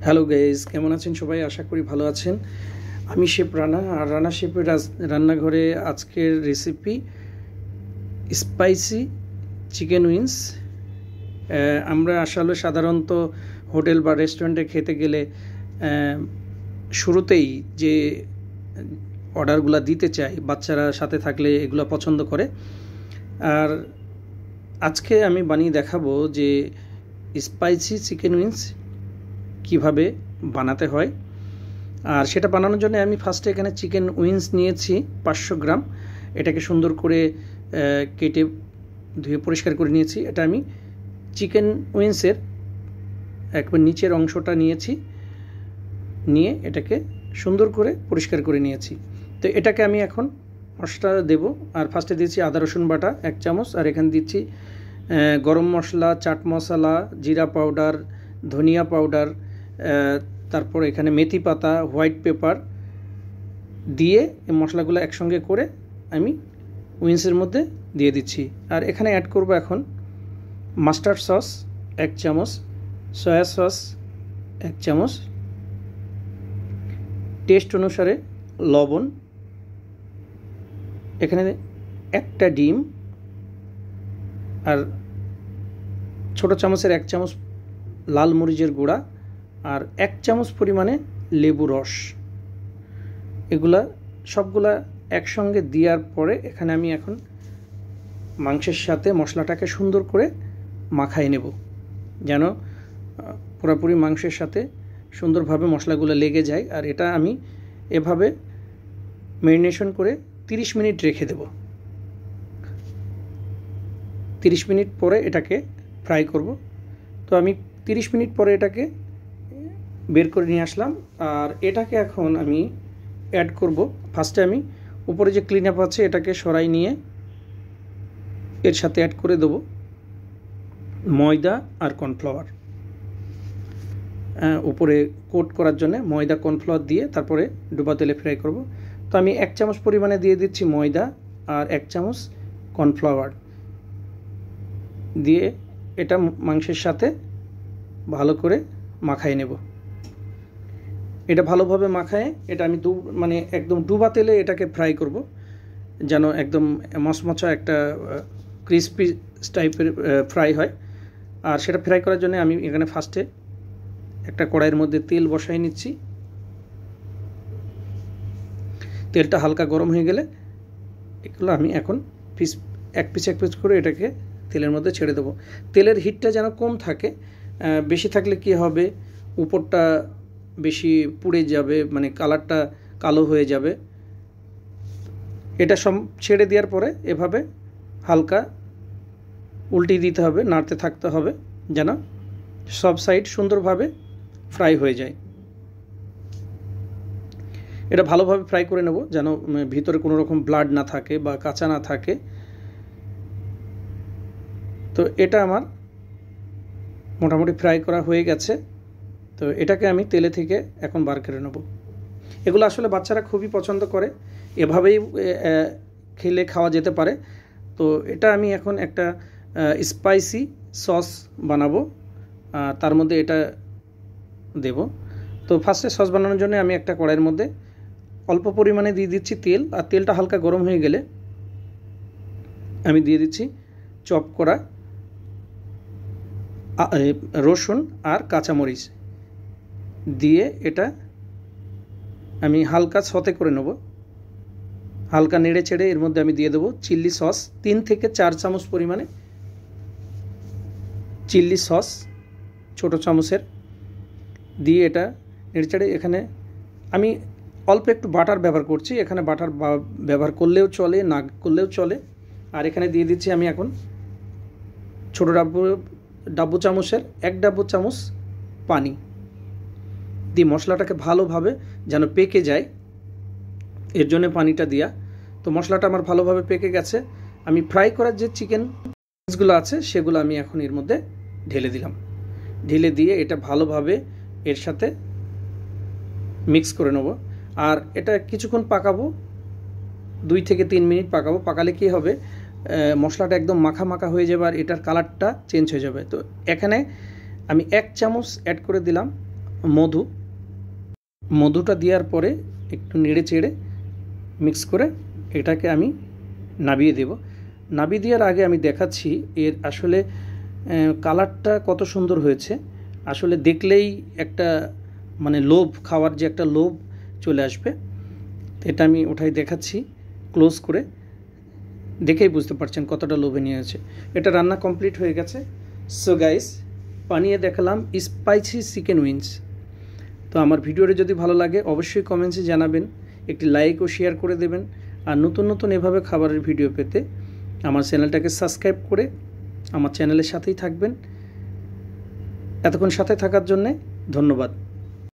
Hello guys, কেমন আছেন সবাই? আশা করি ভালো আছেন। আমি শেফ রানা, আর রানা শেফের রান্নাঘরে আজকের রেসিপি স্পাইসি চিকেন উইংস। আমরা আসলে সাধারণত হোটেল বা রেস্টুরেন্টে খেতে গেলে শুরুতেই যে অর্ডারগুলো দিতে চাই, বাচ্চারা সাথে থাকলে এগুলো পছন্দ করে। আর আজকে আমি বানিয়ে দেখাবো যে স্পাইসি চিকেন উইংস কিভাবে বানাতে হয়। আর সেটা বানানোর জন্য আমি ফার্স্টে এখানে চিকেন উইংস নিয়েছি 500 গ্রাম। এটাকে সুন্দর করে কেটে ধুয়ে পরিষ্কার করে নিয়েছি। এটা আমি চিকেন উইংসের একবার নিচের অংশটা নিয়েছি, নিয়ে এটাকে সুন্দর করে পরিষ্কার করে নিয়েছি। তো এটাকে আমি এখন মশলা দেব। আর ফার্স্টে দিয়েছি আদা রসুন বাটা 1 চামচ, আর এখানে দিচ্ছি গরম মশলা, চাট মশলা, জিরা পাউডার, ধনিয়া পাউডার, তারপর এখানে মেথি পাতা, হোয়াইট পেপার দিয়ে এই মশলাগুলো একসঙ্গে করে আমি উইংসের মধ্যে দিয়ে দিচ্ছি। আর এখানে অ্যাড করব এখন মাস্টার্ড সস 1 চামচ, সয়া সস 1 চামচ, টেস্ট অনুসারে লবণ, এখানে একটা ডিম, আর ছোটো চামচের 1 চামচ লাল মরিচের গুঁড়া, আর 1 চামচ পরিমাণে লেবু রস। এগুলা সবগুলা একসঙ্গে দেওয়ার পরে এখানে আমি এখন মাংসের সাথে মশলাটাকে সুন্দর করে মাখাই নেব, যেন পুরোপুরি মাংসের সাথে সুন্দরভাবে মশলাগুলো লেগে যায়। আর এটা আমি এভাবে ম্যারিনেশন করে 30 মিনিট রেখে দেব। 30 মিনিট পরে এটাকে ফ্রাই করব। তো আমি 30 মিনিট পরে এটাকে বের করে নিয়ে আসলাম। আর এটাকে এখন আমি অ্যাড করব। ফার্স্টে আমি উপরে যে ক্লিন আপ আছে এটাকে সরাই নিয়ে এর সাথে অ্যাড করে দেব ময়দা আর কর্নফ্লাওয়ার। উপরে কোট করার জন্য ময়দা কর্নফ্লাওয়ার দিয়ে তারপরে ডুবা তেলে ফ্রাই করব। তো আমি 1 চামচ পরিমাণে দিয়ে দিচ্ছি ময়দা আর 1 চামচ কর্নফ্লাওয়ার দিয়ে এটা মাংসের সাথে ভালো করে মাখাই নেব। এটা ভালোভাবে মাখায় এটা আমি একদম ডুবা তেলে এটাকে ফ্রাই করব, যেন একদম মচমচা একটা ক্রিসপি টাইপের ফ্রাই হয়। আর সেটা ফ্রাই করার জন্য আমি এখানে ফার্স্টে একটা কড়াইয়ের মধ্যে তেল বসাই নিচ্ছি। তেলটা হালকা গরম হয়ে গেলে এগুলো আমি এখন এক পিস করে এটাকে তেলের মধ্যে ছেড়ে দেবো। তেলের হিটটা যেন কম থাকে, বেশি থাকলে কি হবে, উপরটা বেশি পুড়ে যাবে, কালারটা কালো হয়ে যাবে। এটা সব ছেড়ে দেওয়ার পরে এভাবে হালকা উল্টে দিতে হবে, নাড়তে থাকতে হবে যেন সব সাইড সুন্দরভাবে ফ্রাই হয়ে যায়। এটা ভালোভাবে ফ্রাই করে নেব যেন ভিতরে কোনো রকম ব্লাড না থাকে বা কাঁচা না থাকে। তো এটা আমার মোটামুটি ফ্রাই করা হয়ে গেছে। তো এটাকে আমি তেলে থেকে এখন বার করে নেব। এগুলো আসলে বাচ্চারা খুবই পছন্দ করে, এভাবেই খেলে খাওয়া যেতে পারে। তো এটা আমি এখন একটা স্পাইসি সস বানাবো, তার মধ্যে এটা দেব। তো ফার্স্টে সস বানানোর জন্য আমি একটা কড়াইয়ের মধ্যে অল্প পরিমাণে দিয়ে দিচ্ছি তেল। আর তেলটা হালকা গরম হয়ে গেলে আমি দিয়ে দিচ্ছি চপ করা রসুন আর কাঁচামরিচ দিয়ে এটা আমি হালকা সতে করে নেব। হালকা নেড়ে ছেড়ে এর মধ্যে আমি দিয়ে দেবো চিল্লি সস 3 থেকে 4 চামচ পরিমাণে চিল্লি সস ছোটো চামচের দিয়ে এটা নেড়ে ছেড়ে এখানে আমি অল্প একটু বাটার ব্যবহার করছি। এখানে বাটার ব্যবহার করলেও চলে, না করলেও চলে। আর এখানে দিয়ে দিচ্ছি আমি এখন ছোটো ডাব্বু চামচের 1 ডাব্বু চামচ পানি দিয়ে মশলাটাকে ভালোভাবে যেন পেকে যায়, এর জন্য পানিটা দেওয়া। তো মশলাটা আমার ভালোভাবে পেকে গেছে। আমি ফ্রাই করার যে চিকেন পিসগুলো আছে সেগুলো আমি এখন এর মধ্যে ঢেলে দিলাম। ঢেলে দিয়ে এটা ভালোভাবে এর সাথে মিক্স করে নেব। আর এটা কিছুক্ষণ পাকাবো, 2 থেকে 3 মিনিট পাকাবো। পাকালে কি হবে, মশলাটা একদম মাখা মাখা হয়ে যাবে আর এটার কালারটা চেঞ্জ হয়ে যাবে। তো এখানে আমি 1 চামচ অ্যাড করে দিলাম মধুটা দেওয়ার পরে একটু নেড়ে চেড়ে মিক্স করে এটাকে আমি নাবিয়ে দেব। নাবিয়ে দেওয়ার আগে আমি দেখাচ্ছি এর আসলে কালারটা কত সুন্দর হয়েছে। আসলে দেখলেই একটা মানে লোভ, খাওয়ার যে একটা লোভ চলে আসবে। এটা আমি ওঠাই দেখাচ্ছি ক্লোজ করে, দেখেই বুঝতে পারছেন কতটা লোভনীয় হয়েছে। এটা রান্না কমপ্লিট হয়ে গেছে। সো গাইস, বানিয়ে দেখালাম স্পাইসি চিকেন উইংস। তো আমার ভিডিওটা যদি ভালো লাগে অবশ্যই কমেন্টসে জানাবেন, একটি লাইক ও শেয়ার করে দেবেন। আর নতুন নতুন এভাবে খাবারের ভিডিও পেতে আমার চ্যানেলটাকে সাবস্ক্রাইব করে আমার চ্যানেলের সাথেই থাকবেন। এতক্ষণ সাথে থাকার জন্যে ধন্যবাদ।